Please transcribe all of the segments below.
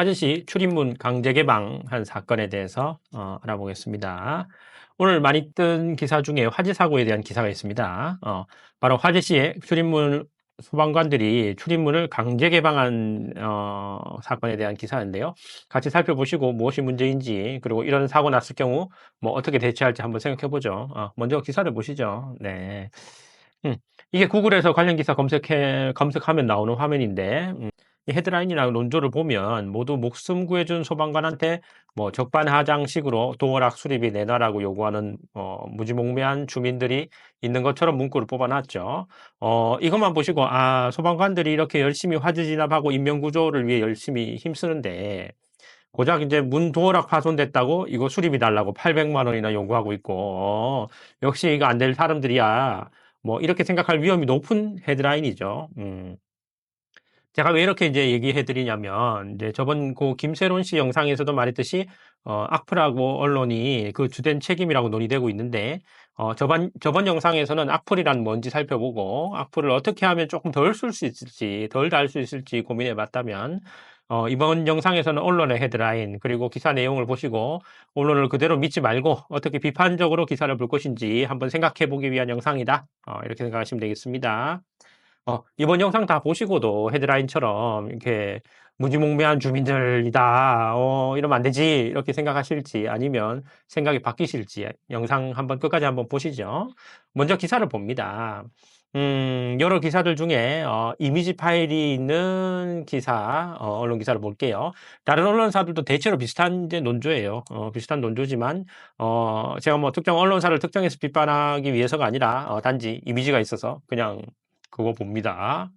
화제시 출입문 강제 개방한 사건에 대해서 알아보겠습니다. 오늘 많이 뜬 기사 중에 화재 사고에 대한 기사가 있습니다. 바로 화제시의 출입문 소방관들이 출입문을 강제 개방한 사건에 대한 기사인데요. 같이 살펴보시고 무엇이 문제인지, 그리고 이런 사고 났을 경우 뭐 어떻게 대처할지 한번 생각해 보죠. 먼저 기사를 보시죠. 네. 음, 이게 구글에서 관련 기사 검색하면 나오는 화면인데, 이 헤드라인이랑 논조를 보면 모두 목숨 구해준 소방관한테 뭐 적반하장식으로 도어락 수리비 내놔라고 요구하는 무지몽매한 주민들이 있는 것처럼 문구를 뽑아놨죠. 이것만 보시고 소방관들이 이렇게 열심히 화재 진압하고 인명 구조를 위해 열심히 힘쓰는데 고작 이제 문 도어락 파손됐다고 이거 수리비 달라고 800만 원이나 요구하고 있고 역시 이거 안 될 사람들이야. 뭐 이렇게 생각할 위험이 높은 헤드라인이죠. 제가 왜 이렇게 이제 얘기해 드리냐면, 이제 저번 그 김세론 씨 영상에서도 말했듯이, 악플하고 언론이 그 주된 책임이라고 논의되고 있는데, 저번 영상에서는 악플이란 뭔지 살펴보고, 악플을 어떻게 하면 조금 덜 쓸 수 있을지, 덜 달 수 있을지 고민해 봤다면, 이번 영상에서는 언론의 헤드라인, 그리고 기사 내용을 보시고, 언론을 그대로 믿지 말고, 어떻게 비판적으로 기사를 볼 것인지 한번 생각해 보기 위한 영상이다. 이렇게 생각하시면 되겠습니다. 이번 영상 다 보시고도 헤드라인처럼 이렇게 무지몽매한 주민들이다, 이러면 안 되지, 이렇게 생각하실지 아니면 생각이 바뀌실지 영상 한번 끝까지 한번 보시죠. 먼저 기사를 봅니다. 여러 기사들 중에 이미지 파일이 있는 기사, 언론 기사를 볼게요. 다른 언론사들도 대체로 비슷한 이제 논조예요. 비슷한 논조지만, 제가 뭐 특정 언론사를 특정해서 비판하기 위해서가 아니라, 단지 이미지가 있어서 그냥 그거 봅니다.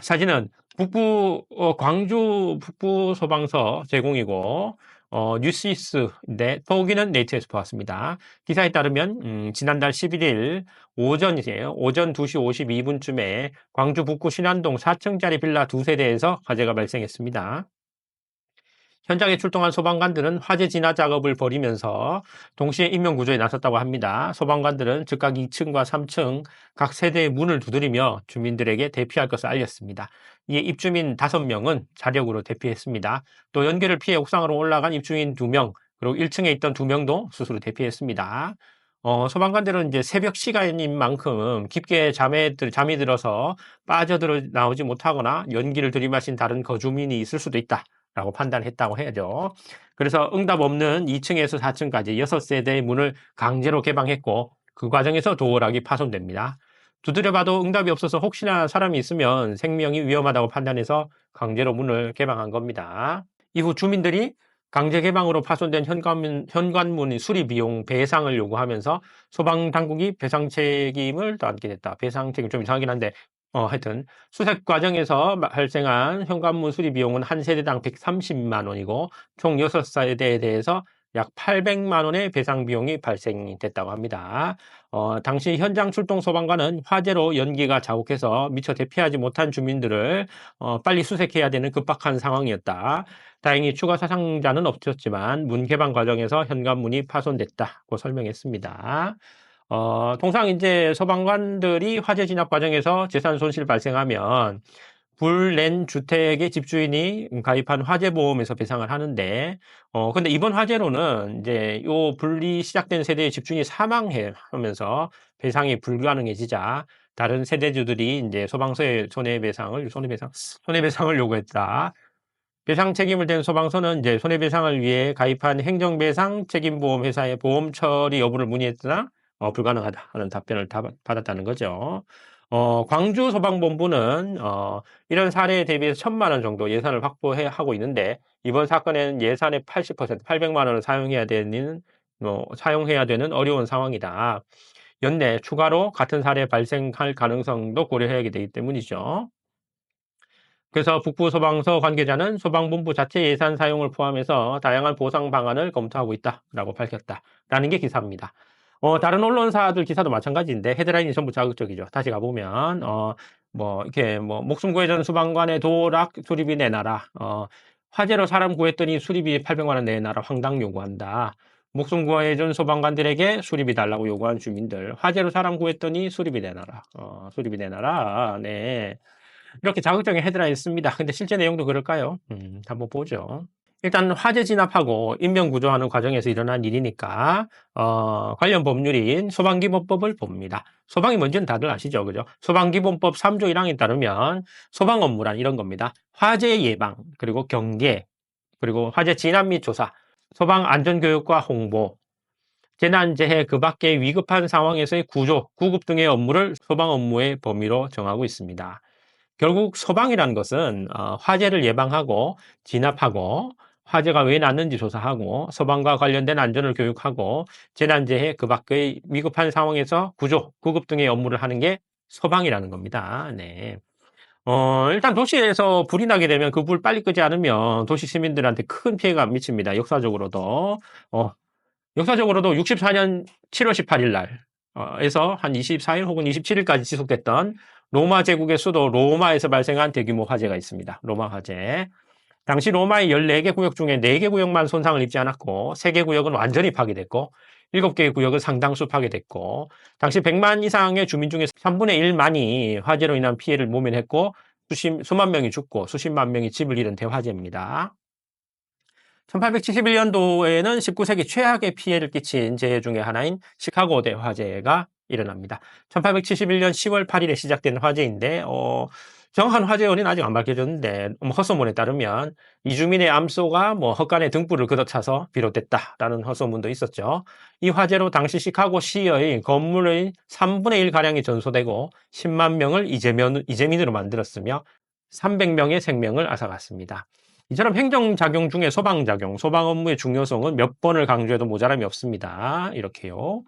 사진은 광주 북부 소방서 제공이고, 뉴시스인데, 후기는 네이트에서 보았습니다. 기사에 따르면, 지난달 11일 오전이에요. 오전 2시 52분쯤에 광주 북구 신안동 4층짜리 빌라 두 세대에서 화재가 발생했습니다. 현장에 출동한 소방관들은 화재 진화 작업을 벌이면서 동시에 인명구조에 나섰다고 합니다. 소방관들은 즉각 2층과 3층 각 세대의 문을 두드리며 주민들에게 대피할 것을 알렸습니다. 이에 입주민 5명은 자력으로 대피했습니다. 또 연기를 피해 옥상으로 올라간 입주민 2명, 그리고 1층에 있던 2명도 스스로 대피했습니다. 소방관들은 이제 새벽 시간인 만큼 깊게 잠이 들어서 빠져들어 나오지 못하거나 연기를 들이마신 다른 거주민이 있을 수도 있다, 라고 판단했다고 해야죠. 그래서 응답 없는 2층에서 4층까지 6세대의 문을 강제로 개방했고, 그 과정에서 도어락이 파손됩니다. 두드려봐도 응답이 없어서 혹시나 사람이 있으면 생명이 위험하다고 판단해서 강제로 문을 개방한 겁니다. 이후 주민들이 강제 개방으로 파손된 현관문 수리 비용 배상을 요구하면서 소방당국이 배상 책임을 떠안게 됐다. 배상 책임 좀 이상하긴 한데, 하여튼 수색 과정에서 발생한 현관문 수리 비용은 한 세대당 130만 원이고 총 6세대에 대해서 약 800만 원의 배상 비용이 발생됐다고 합니다. 당시 현장 출동 소방관은 화재로 연기가 자욱해서 미처 대피하지 못한 주민들을 빨리 수색해야 되는 급박한 상황이었다. 다행히 추가 사상자는 없었지만 문 개방 과정에서 현관문이 파손됐다고 설명했습니다. 통상 이제 소방관들이 화재 진압 과정에서 재산 손실 발생하면 불낸 주택의 집주인이 가입한 화재보험에서 배상을 하는데, 근데 이번 화재로는 이제 요 불이 시작된 세대의 집주인이 사망하면서 배상이 불가능해지자 다른 세대주들이 이제 소방서에 손해배상을 요구했다. 배상 책임을 진 소방서는 이제 손해배상을 위해 가입한 행정배상 책임보험 회사의 보험 처리 여부를 문의했으나 불가능하다 하는 답변을 받았다는 거죠. 광주 소방본부는 이런 사례에 대비해서 1,000만 원 정도 예산을 하고 있는데 이번 사건에는 예산의 80%, 800만 원을 사용해야 되는 어려운 상황이다. 연내 추가로 같은 사례 발생할 가능성도 고려해야 되기 때문이죠. 그래서 북부소방서 관계자는 소방본부 자체 예산 사용을 포함해서 다양한 보상 방안을 검토하고 있다라고 밝혔다라는 게 기사입니다. 다른 언론사들 기사도 마찬가지인데 헤드라인이 전부 자극적이죠. 다시 가보면 이렇게 목숨 구해준 소방관의 도락 수리비 내놔라. 화재로 사람 구했더니 수리비 800만 원 내놔라. 황당 요구한다. 목숨 구해준 소방관들에게 수리비 달라고 요구한 주민들. 화재로 사람 구했더니 수리비 내놔라. 수리비 내놔라. 네. 이렇게 자극적인 헤드라인을 씁니다. 근데 실제 내용도 그럴까요? 한번 보죠. 일단 화재 진압하고 인명 구조하는 과정에서 일어난 일이니까 관련 법률인 소방기본법을 봅니다. 소방이 뭔지는 다들 아시죠? 그죠? 소방기본법 3조 1항에 따르면 소방 업무란 이런 겁니다. 화재 예방, 그리고 경계, 그리고 화재 진압 및 조사, 소방 안전교육과 홍보, 재난재해 그 밖의 위급한 상황에서의 구조, 구급 등의 업무를 소방 업무의 범위로 정하고 있습니다. 결국 소방이라는 것은 화재를 예방하고 진압하고 화재가 왜 났는지 조사하고 소방과 관련된 안전을 교육하고 재난재해 그 밖의 위급한 상황에서 구조, 구급 등의 업무를 하는 게 소방이라는 겁니다. 네. 일단 도시에서 불이 나게 되면 그 불 빨리 끄지 않으면 도시 시민들한테 큰 피해가 미칩니다. 역사적으로도 64년 7월 18일 날 에서 한 24일 혹은 27일까지 지속됐던 로마 제국의 수도 로마에서 발생한 대규모 화재가 있습니다. 로마 화재. 당시 로마의 14개 구역 중에 4개 구역만 손상을 입지 않았고 3개 구역은 완전히 파괴됐고 7개의 구역은 상당수 파괴됐고 당시 100만 이상의 주민 중에 3분의 1만이 화재로 인한 피해를 모면했고 수만 명이 죽고 수십만 명이 집을 잃은 대화재입니다. 1871년도에는 19세기 최악의 피해를 끼친 재해 중의 하나인 시카고 대화재가 일어납니다. 1871년 10월 8일에 시작된 화재인데 정확한 화재 원인은 아직 안 밝혀졌는데 헛소문에 따르면 이주민의 암소가 헛간에 등불을 걷어차서 비롯됐다라는 헛소문도 있었죠. 이 화재로 당시 시카고 시의 건물의 3분의 1 가량이 전소되고 10만 명을 이재민으로 만들었으며 300명의 생명을 앗아갔습니다. 이처럼 행정작용 중에 소방작용, 소방 업무의 중요성은 몇 번을 강조해도 모자람이 없습니다. 이렇게요.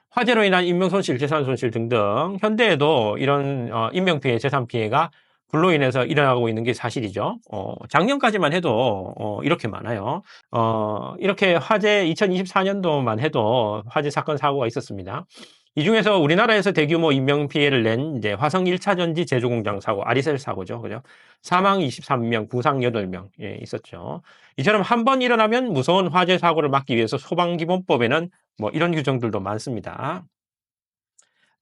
화재로 인한 인명손실, 재산손실 등등 현대에도 이런 인명피해, 재산피해가 불로 인해서 일어나고 있는 게 사실이죠. 작년까지만 해도 이렇게 많아요. 이렇게 화재 2024년도만 해도 화재 사건 사고가 있었습니다. 이 중에서 우리나라에서 대규모 인명피해를 낸 이제 화성 1차 전지 제조공장 사고, 아리셀 사고죠. 그죠? 사망 23명, 부상 8명 있었죠. 이처럼 한 번 일어나면 무서운 화재 사고를 막기 위해서 소방기본법에는 이런 규정들도 많습니다.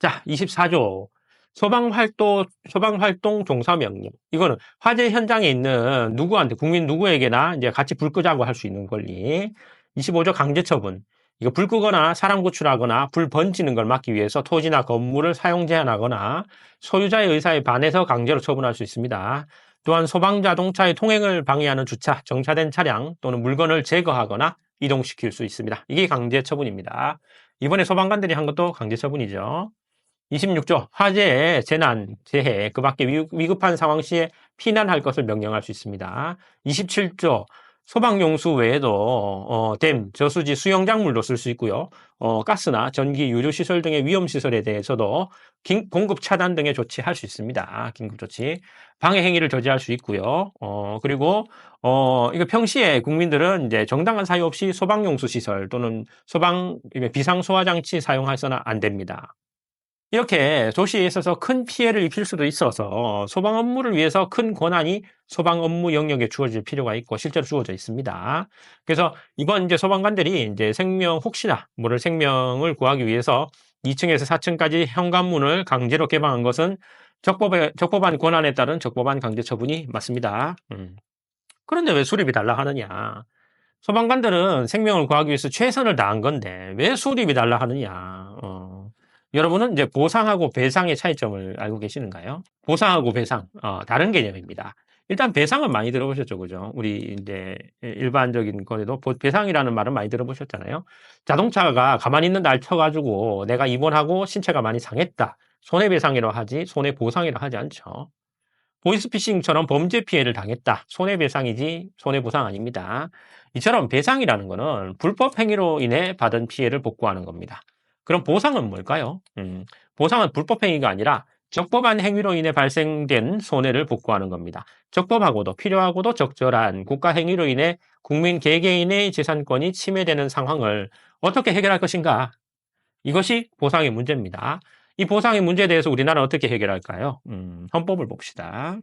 자, 24조. 소방활동 종사명령. 이거는 화재 현장에 있는 누구한테, 국민 누구에게나 이제 같이 불 끄자고 할 수 있는 권리. 25조 강제처분. 이거 불 끄거나 사람 구출하거나 불 번지는 걸 막기 위해서 토지나 건물을 사용 제한하거나 소유자의 의사에 반해서 강제로 처분할 수 있습니다. 또한 소방자동차의 통행을 방해하는 주차, 정차된 차량 또는 물건을 제거하거나 이동시킬 수 있습니다. 이게 강제처분입니다. 이번에 소방관들이 한 것도 강제처분이죠. 26조 화재, 재난, 재해 그 밖에 위급한 상황 시에 피난할 것을 명령할 수 있습니다. 27조 소방용수 외에도 댐, 저수지, 수영장물도 쓸 수 있고요. 가스나 전기, 유류시설 등의 위험시설에 대해서도 공급 차단 등의 조치할 수 있습니다. 긴급조치. 방해 행위를 저지할 수 있고요. 그리고 이거 평시에 국민들은 이제 정당한 사유 없이 소방용수 시설 또는 비상소화장치 사용해서는 안 됩니다. 이렇게 도시에 있어서 큰 피해를 입힐 수도 있어서 소방 업무를 위해서 큰 권한이 소방 업무 영역에 주어질 필요가 있고 실제로 주어져 있습니다. 그래서 이번 이제 소방관들이 이제 혹시나 모를 생명을 구하기 위해서 2층에서 4층까지 현관문을 강제로 개방한 것은 적법한 권한에 따른 적법한 강제 처분이 맞습니다. 그런데 왜 수립이 달라 하느냐? 소방관들은 생명을 구하기 위해서 최선을 다한 건데 왜 수립이 달라 하느냐? 여러분은 이제 보상하고 배상의 차이점을 알고 계시는가요? 보상하고 배상, 다른 개념입니다. 일단 배상은 많이 들어보셨죠, 그죠? 우리 이제 일반적인 거에도 배상이라는 말은 많이 들어보셨잖아요. 자동차가 가만히 있는 날 쳐가지고 내가 입원하고 신체가 많이 상했다. 손해배상이라고 하지, 손해보상이라고 하지 않죠. 보이스피싱처럼 범죄 피해를 당했다. 손해배상이지 손해보상 아닙니다. 이처럼 배상이라는 거는 불법 행위로 인해 받은 피해를 복구하는 겁니다. 그럼 보상은 뭘까요? 보상은 불법 행위가 아니라 적법한 행위로 인해 발생된 손해를 복구하는 겁니다. 적법하고도 필요하고도 적절한 국가 행위로 인해 국민 개개인의 재산권이 침해되는 상황을 어떻게 해결할 것인가? 이것이 보상의 문제입니다. 이 보상의 문제에 대해서 우리나라는 어떻게 해결할까요? 헌법을 봅시다.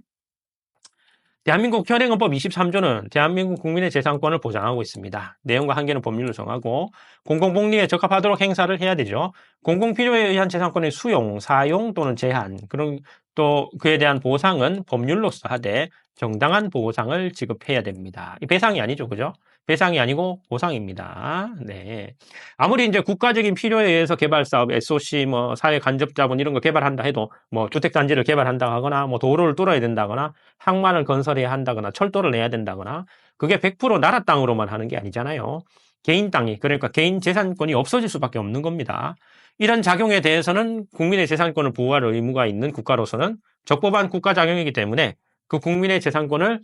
대한민국 현행헌법 23조는 대한민국 국민의 재산권을 보장하고 있습니다. 내용과 한계는 법률로 정하고 공공복리에 적합하도록 행사를 해야 되죠. 공공필요에 의한 재산권의 수용, 사용 또는 제한, 그런 또 그에 대한 보상은 법률로서 하되 정당한 보상을 지급해야 됩니다. 배상이 아니죠, 그죠? 배상이 아니고 보상입니다. 네. 아무리 이제 국가적인 필요에 의해서 개발 사업, SOC, 뭐 사회 간접 자본 이런 거 개발한다 해도 뭐 주택 단지를 개발한다 하거나 뭐 도로를 뚫어야 된다거나 항만을 건설해야 한다거나 철도를 내야 된다거나 그게 100% 나라 땅으로만 하는 게 아니잖아요. 개인 땅이, 그러니까 개인 재산권이 없어질 수밖에 없는 겁니다. 이런 작용에 대해서는 국민의 재산권을 보호할 의무가 있는 국가로서는 적법한 국가 작용이기 때문에 그 국민의 재산권을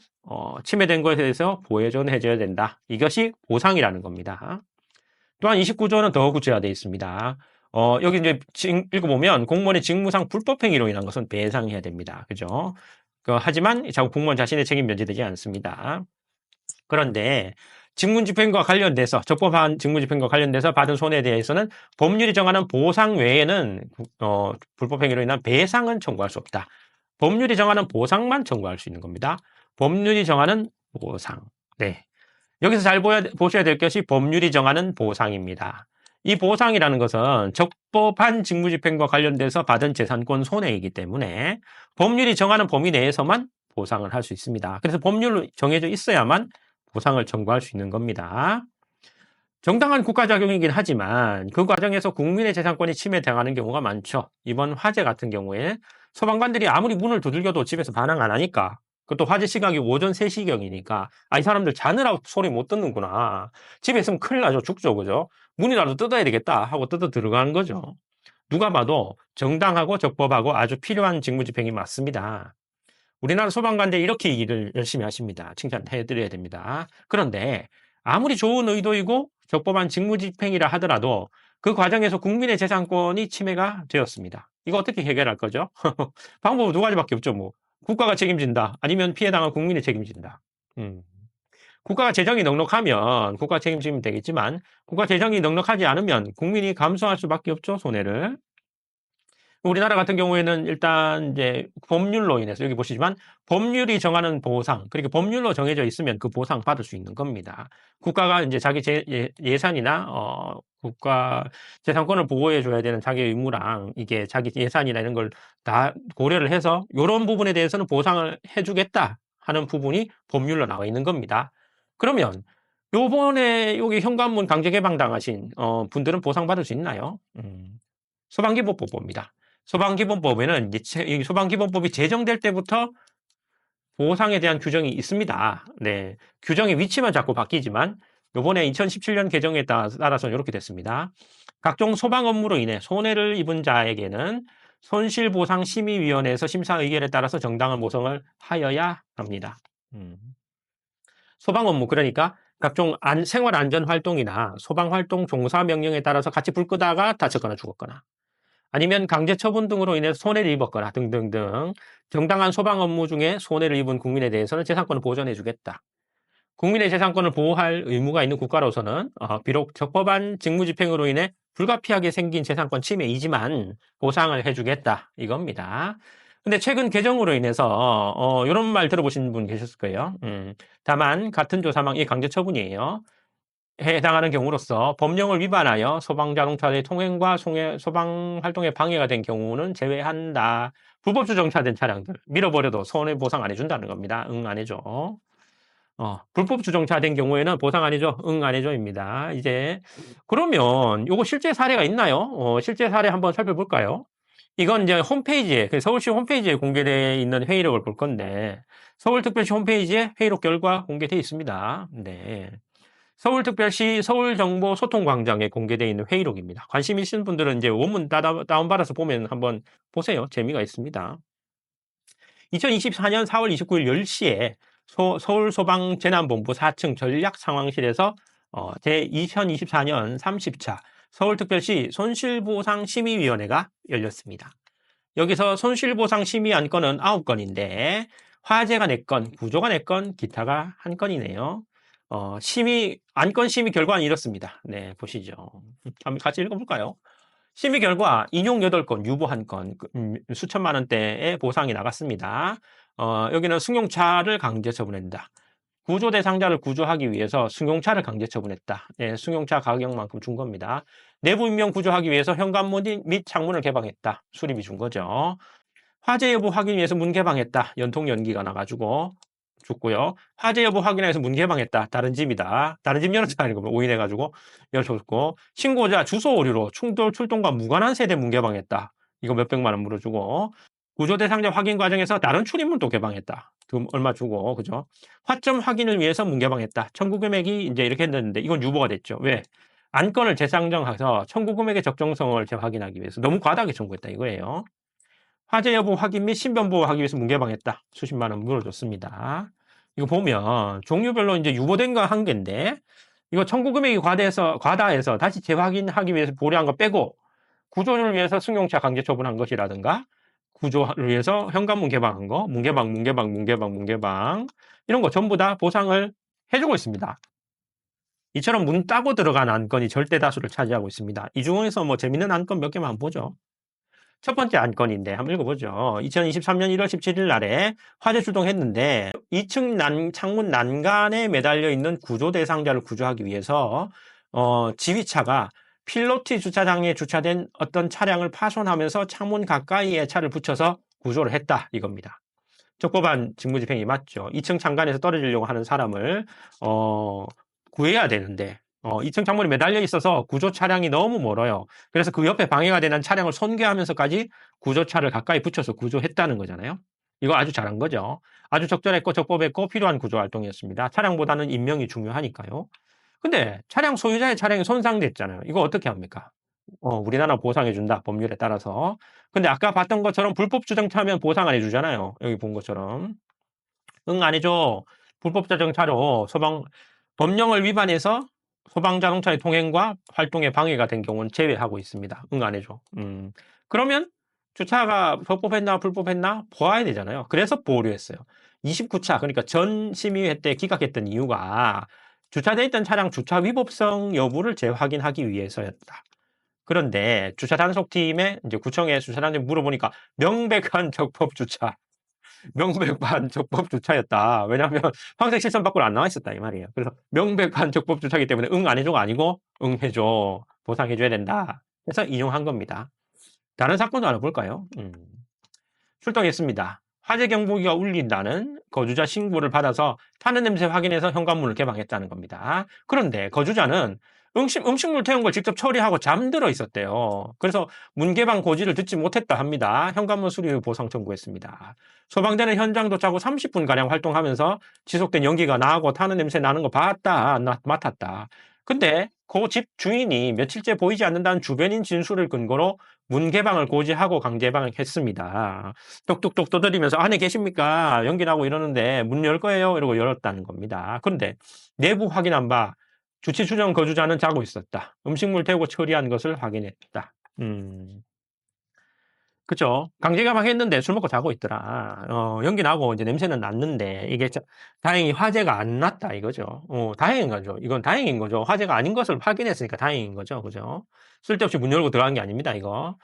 침해된 것에 대해서 보호해줘야 된다. 이것이 보상이라는 겁니다. 또한 29조는 더 구체화되어 있습니다. 여기 이제 읽어보면 공무원의 직무상 불법행위로 인한 것은 배상해야 됩니다. 그죠? 하지만 자꾸 공무원 자신의 책임 면제되지 않습니다. 그런데 직무집행과 관련돼서 적법한 직무집행과 관련돼서 받은 손해에 대해서는 법률이 정하는 보상 외에는 불법행위로 인한 배상은 청구할 수 없다. 법률이 정하는 보상만 청구할 수 있는 겁니다. 법률이 정하는 보상. 네. 여기서 잘 보셔야 될 것이 법률이 정하는 보상입니다. 이 보상이라는 것은 적법한 직무집행과 관련돼서 받은 재산권 손해이기 때문에 법률이 정하는 범위 내에서만 보상을 할 수 있습니다. 그래서 법률로 정해져 있어야만 보상을 청구할 수 있는 겁니다. 정당한 국가작용이긴 하지만 그 과정에서 국민의 재산권이 침해당하는 경우가 많죠. 이번 화재 같은 경우에 소방관들이 아무리 문을 두들겨도 집에서 반응 안 하니까, 그것도 화재 시각이 오전 3시경이니까 이 사람들 자느라고 소리 못 듣는구나. 집에 있으면 큰일 나죠. 죽죠. 그죠? 문이라도 뜯어야 되겠다 하고 뜯어 들어가는 거죠. 누가 봐도 정당하고 적법하고 아주 필요한 직무집행이 맞습니다. 우리나라 소방관들 이렇게 일을 열심히 하십니다. 칭찬해드려야 됩니다. 그런데 아무리 좋은 의도이고 적법한 직무집행이라 하더라도 그 과정에서 국민의 재산권이 침해가 되었습니다. 이거 어떻게 해결할 거죠? 방법은 두 가지밖에 없죠. 뭐 국가가 책임진다. 아니면 피해당한 국민이 책임진다. 국가가 재정이 넉넉하면 국가 책임지면 되겠지만 국가 재정이 넉넉하지 않으면 국민이 감수할 수밖에 없죠. 손해를. 우리나라 같은 경우에는 일단 이제 법률로 인해서 여기 보시지만 법률이 정하는 보상, 그러니까 법률로 정해져 있으면 그 보상 받을 수 있는 겁니다. 국가가 이제 자기 예산이나 국가 재산권을 보호해 줘야 되는 자기 의무랑 이게 자기 예산이나 이런 걸 다 고려를 해서 이런 부분에 대해서는 보상을 해주겠다 하는 부분이 법률로 나와 있는 겁니다. 그러면 요번에 여기 현관문 강제 개방 당하신 분들은 보상받을 수 있나요? 소방기본법입니다. 소방기본법에는 이 소방기본법이 제정될 때부터 보상에 대한 규정이 있습니다. 네. 규정의 위치만 자꾸 바뀌지만 요번에 2017년 개정에 따라서 이렇게 됐습니다. 각종 소방 업무로 인해 손해를 입은 자에게는 손실보상심의위원회에서 심사 의결에 따라서 정당한 보상을 하여야 합니다. 소방 업무, 그러니까 각종 생활안전활동이나 소방활동 종사 명령에 따라서 같이 불 끄다가 다쳤거나 죽었거나 아니면 강제 처분 등으로 인해서 손해를 입었거나 등등등 정당한 소방 업무 중에 손해를 입은 국민에 대해서는 재산권을 보전해 주겠다. 국민의 재산권을 보호할 의무가 있는 국가로서는 비록 적법한 직무집행으로 인해 불가피하게 생긴 재산권 침해이지만 보상을 해주겠다 이겁니다. 근데 최근 개정으로 인해서 이런 말 들어보신 분 계셨을 거예요. 다만 같은 조사망이 강제 처분이에요. 해당하는 경우로서 법령을 위반하여 소방자동차의 통행과 소방 활동에 방해가 된 경우는 제외한다. 불법 주정차된 차량들 밀어버려도 손해보상 안 해준다는 겁니다. 응, 안 해줘. 불법 주정차된 경우에는 보상 안 해줘. 응, 안 해줘입니다. 이제 그러면 요거 실제 사례가 있나요? 실제 사례 한번 살펴볼까요? 이건 이제 홈페이지에, 서울시 홈페이지에 공개되어 있는 회의록을 볼 건데 서울특별시 홈페이지에 회의록 결과 공개되어 있습니다. 네. 서울특별시 서울정보소통광장에 공개되어 있는 회의록입니다. 관심 있으신 분들은 이제 원문 다운받아서 보면 한번 보세요. 재미가 있습니다. 2024년 4월 29일 10시에 서울소방재난본부 4층 전략상황실에서 제2024년 30차 서울특별시 손실보상심의위원회가 열렸습니다. 여기서 손실보상심의 안건은 9건인데 화재가 4건, 구조가 4건, 기타가 1건이네요. 안건 심의 결과는 이렇습니다. 네, 보시죠. 한번 같이 읽어볼까요? 심의 결과 인용 8건, 유보 1건, 수천만 원대의 보상이 나갔습니다. 여기는 승용차를 강제 처분한다. 구조 대상자를 구조하기 위해서 승용차를 강제 처분했다. 네, 승용차 가격만큼 준 겁니다. 내부 인명 구조하기 위해서 현관문 및 창문을 개방했다. 수리비 준 거죠. 화재 여부 확인 위해서 문 개방했다. 연통 연기가 나가지고 죽고요. 화재 여부 확인해서 문 개방했다. 다른 집이다. 다른 집 열었다. 이거 오인해가지고 열었고 신고자 주소 오류로 충돌 출동과 무관한 세대 문 개방했다. 이거 몇백만 원 물어주고 구조 대상자 확인 과정에서 다른 출입문도 개방했다. 그 얼마 주고 그죠? 화점 확인을 위해서 문 개방했다. 청구 금액이 이제 이렇게 했는데 이건 유보가 됐죠. 왜? 안건을 재상정해서 청구 금액의 적정성을 재확인하기 위해서 너무 과다하게 청구했다 이거예요. 화재 여부 확인 및 신변 보호하기 위해서 문 개방했다. 수십만 원 물어줬습니다. 이거 보면 종류별로 이제 유보된 거 한 개인데 이거 청구 금액이 과다해서 다시 재확인하기 위해서 보류한 거 빼고 구조를 위해서 승용차 강제 처분한 것이라든가 구조를 위해서 현관문 개방한 거, 문 개방 이런 거 전부 다 보상을 해주고 있습니다. 이처럼 문 따고 들어간 안건이 절대 다수를 차지하고 있습니다. 이 중에서 뭐 재밌는 안건 몇 개만 한번 보죠. 첫 번째 안건인데 한번 읽어보죠. 2023년 1월 17일 날에 화재 출동했는데 2층 창문 난간에 매달려 있는 구조 대상자를 구조하기 위해서 지휘차가 필로티 주차장에 주차된 어떤 차량을 파손하면서 창문 가까이에 차를 붙여서 구조를 했다 이겁니다. 적법한 직무집행이 맞죠. 2층 창간에서 떨어지려고 하는 사람을 구해야 되는데 2층 창문이 매달려 있어서 구조 차량이 너무 멀어요. 그래서 그 옆에 방해가 되는 차량을 손괴하면서까지 구조차를 가까이 붙여서 구조했다는 거잖아요. 이거 아주 잘한 거죠. 아주 적절했고 적법했고 필요한 구조 활동이었습니다. 차량보다는 인명이 중요하니까요. 근데 차량 소유자의 차량이 손상됐잖아요. 이거 어떻게 합니까? 우리나라 보상해준다. 법률에 따라서. 근데 아까 봤던 것처럼 불법 주정차면 보상 안 해주잖아요. 여기 본 것처럼. 응, 안 해줘. 불법 주정차로 법령을 위반해서 소방자동차의 통행과 활동에 방해가 된 경우는 제외하고 있습니다. 응, 안 해줘. 그러면 주차가 적법했나 불법했나 보아야 되잖아요. 그래서 보류했어요. 29차, 그러니까 전 심의회 때 기각했던 이유가 주차되어 있던 차량 주차 위법성 여부를 재확인하기 위해서였다. 그런데 주차 단속팀에 이제 구청에 주차장에 물어보니까 명백한 적법 주차. 명백한 적법 주차였다. 왜냐하면 황색 실선 밖으로 안 나와 있었다 이 말이에요. 그래서 명백한 적법 주차이기 때문에 응 안 해줘가 아니고 응 해줘. 보상해줘야 된다. 그래서 인용한 겁니다. 다른 사건도 알아볼까요? 출동했습니다. 화재 경보기가 울린다는 거주자 신고를 받아서 타는 냄새 확인해서 현관문을 개방했다는 겁니다. 그런데 거주자는 음식물 태운 걸 직접 처리하고 잠들어 있었대요. 그래서 문 개방 고지를 듣지 못했다 합니다. 현관문 수리 후 보상 청구했습니다. 소방대는 현장 도착 후 30분가량 활동하면서 지속된 연기가 나고 타는 냄새 나는 거 봤다, 맡았다. 근데 그 집 주인이 며칠째 보이지 않는다는 주변인 진술을 근거로 문 개방을 고지하고 강제 방역했습니다. 똑똑똑 두드리면서 안에 계십니까? 연기 나고 이러는데 문 열 거예요? 이러고 열었다는 겁니다. 그런데 내부 확인한 바 주치 추정 거주자는 자고 있었다. 음식물 태우고 처리한 것을 확인했다. 그죠? 강제 개방했는데 술 먹고 자고 있더라. 연기 나고 이제 냄새는 났는데 이게 다행히 화재가 안 났다 이거죠. 다행인 거죠. 이건 다행인 거죠. 화재가 아닌 것을 확인했으니까 다행인 거죠. 그죠? 쓸데없이 문 열고 들어간 게 아닙니다. 이거.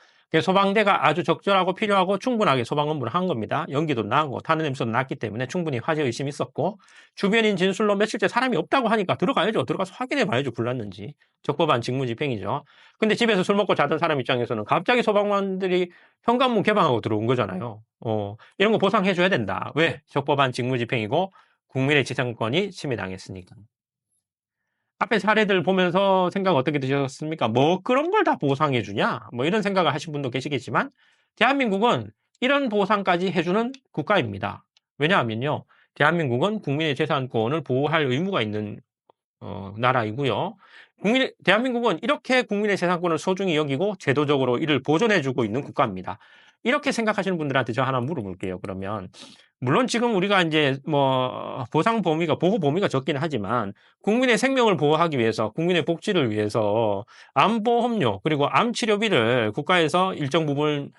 소방대가 아주 적절하고 필요하고 충분하게 소방 업무를 한 겁니다. 연기도 나고 타는 냄새도 났기 때문에 충분히 화재 의심이 있었고 주변인 진술로 며칠째 사람이 없다고 하니까 들어가야죠. 들어가서 확인해 봐야죠. 불났는지. 적법한 직무집행이죠. 근데 집에서 술 먹고 자던 사람 입장에서는 갑자기 소방관들이 현관문 개방하고 들어온 거잖아요. 이런 거 보상해 줘야 된다. 왜? 적법한 직무집행이고 국민의 지상권이 침해당했으니까. 앞에 사례들 보면서 생각 어떻게 드셨습니까? 뭐 그런 걸 다 보상해 주냐? 뭐 이런 생각을 하신 분도 계시겠지만 대한민국은 이런 보상까지 해주는 국가입니다. 왜냐하면요. 대한민국은 국민의 재산권을 보호할 의무가 있는 나라이고요. 대한민국은 이렇게 국민의 재산권을 소중히 여기고 제도적으로 이를 보존해주고 있는 국가입니다. 이렇게 생각하시는 분들한테 저 하나 물어볼게요. 그러면 물론 지금 우리가 이제 뭐 보상 범위가 보호 범위가 적기는 하지만 국민의 생명을 보호하기 위해서 국민의 복지를 위해서 암보험료 그리고 암 치료비를 국가에서 일정 부분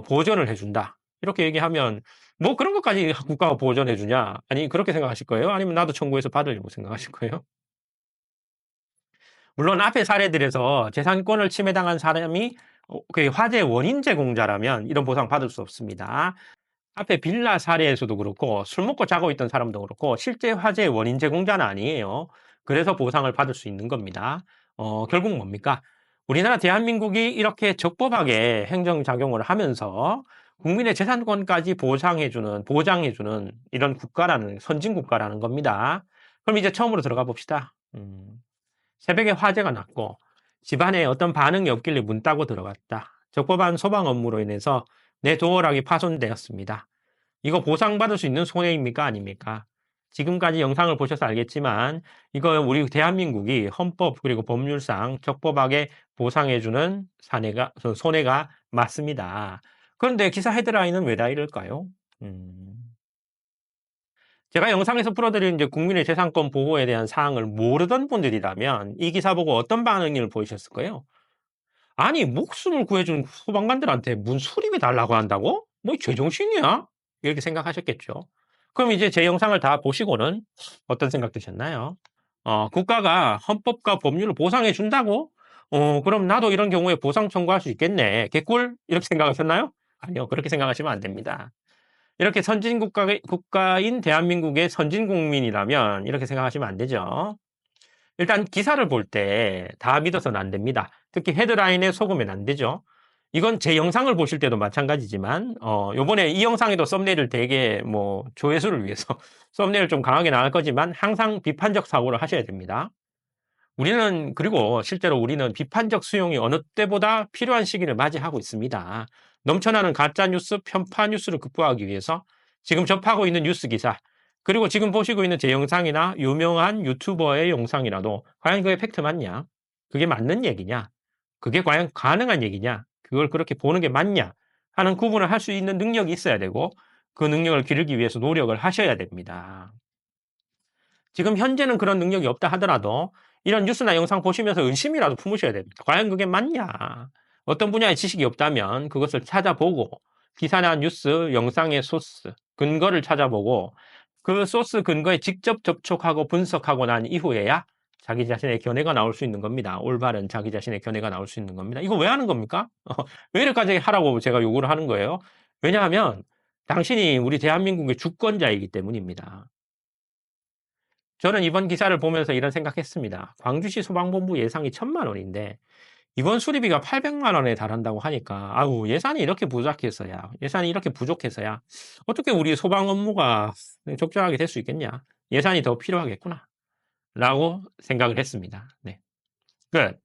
보전을 해준다. 이렇게 얘기하면 뭐 그런 것까지 국가가 보전해 주냐? 아니 그렇게 생각하실 거예요? 아니면 나도 청구해서 받으려고 생각하실 거예요? 물론 앞의 사례들에서 재산권을 침해당한 사람이 그 화재 원인 제공자라면 이런 보상 받을 수 없습니다. 앞에 빌라 사례에서도 그렇고 술 먹고 자고 있던 사람도 그렇고 실제 화재의 원인 제공자는 아니에요. 그래서 보상을 받을 수 있는 겁니다. 결국 뭡니까? 우리나라 대한민국이 이렇게 적법하게 행정작용을 하면서 국민의 재산권까지 보장해주는 이런 국가라는, 선진국가라는 겁니다. 그럼 이제 처음으로 들어가 봅시다. 새벽에 화재가 났고, 집안에 어떤 반응이 없길래 문 따고 들어갔다. 적법한 소방 업무로 인해서 내 도어락이 파손되었습니다. 이거 보상받을 수 있는 손해입니까? 아닙니까? 지금까지 영상을 보셔서 알겠지만, 이거 우리 대한민국이 헌법 그리고 법률상 적법하게 보상해주는 손해가 맞습니다. 그런데 기사 헤드라인은 왜 다 이럴까요? 음, 제가 영상에서 풀어드린 이제 국민의 재산권 보호에 대한 사항을 모르던 분들이라면 이 기사 보고 어떤 반응을 보이셨을까요? 아니, 목숨을 구해준 소방관들한테 문 수리비 달라고 한다고? 뭐 제정신이야? 이렇게 생각하셨겠죠. 그럼 이제 제 영상을 다 보시고는 어떤 생각 드셨나요? 국가가 헌법과 법률을 보상해 준다고? 그럼 나도 이런 경우에 보상 청구할 수 있겠네. 개꿀? 이렇게 생각하셨나요? 아니요, 그렇게 생각하시면 안 됩니다. 이렇게 국가인 대한민국의 선진 국민이라면 이렇게 생각하시면 안 되죠. 일단 기사를 볼 때 다 믿어서는 안 됩니다. 특히 헤드라인에 속으면 안 되죠. 이건 제 영상을 보실 때도 마찬가지지만 요번에 이 영상에도 썸네일을 되게 뭐 조회수를 위해서 썸네일을 좀 강하게 나갈 거지만 항상 비판적 사고를 하셔야 됩니다. 그리고 실제로 우리는 비판적 수용이 어느 때보다 필요한 시기를 맞이하고 있습니다. 넘쳐나는 가짜 뉴스, 편파 뉴스를 극복하기 위해서 지금 접하고 있는 뉴스 기사, 그리고 지금 보시고 있는 제 영상이나 유명한 유튜버의 영상이라도 과연 그게 팩트 맞냐? 그게 맞는 얘기냐? 그게 과연 가능한 얘기냐? 그걸 그렇게 보는 게 맞냐? 하는 구분을 할 수 있는 능력이 있어야 되고 그 능력을 기르기 위해서 노력을 하셔야 됩니다. 지금 현재는 그런 능력이 없다 하더라도 이런 뉴스나 영상 보시면서 의심이라도 품으셔야 됩니다. 과연 그게 맞냐? 어떤 분야의 지식이 없다면 그것을 찾아보고 기사나 뉴스, 영상의 소스, 근거를 찾아보고 그 소스 근거에 직접 접촉하고 분석하고 난 이후에야 자기 자신의 견해가 나올 수 있는 겁니다. 올바른 자기 자신의 견해가 나올 수 있는 겁니다. 이거 왜 하는 겁니까? 왜 이렇게까지 하라고 제가 요구를 하는 거예요? 왜냐하면 당신이 우리 대한민국의 주권자이기 때문입니다. 저는 이번 기사를 보면서 이런 생각했습니다. 광주시 소방본부 예상이 1,000만 원인데 이번 수리비가 800만 원에 달한다고 하니까 아우 예산이 이렇게 부족해서야 어떻게 우리 소방 업무가 적절하게 될 수 있겠냐? 예산이 더 필요하겠구나. 라고 생각을 했습니다. 네. 끝.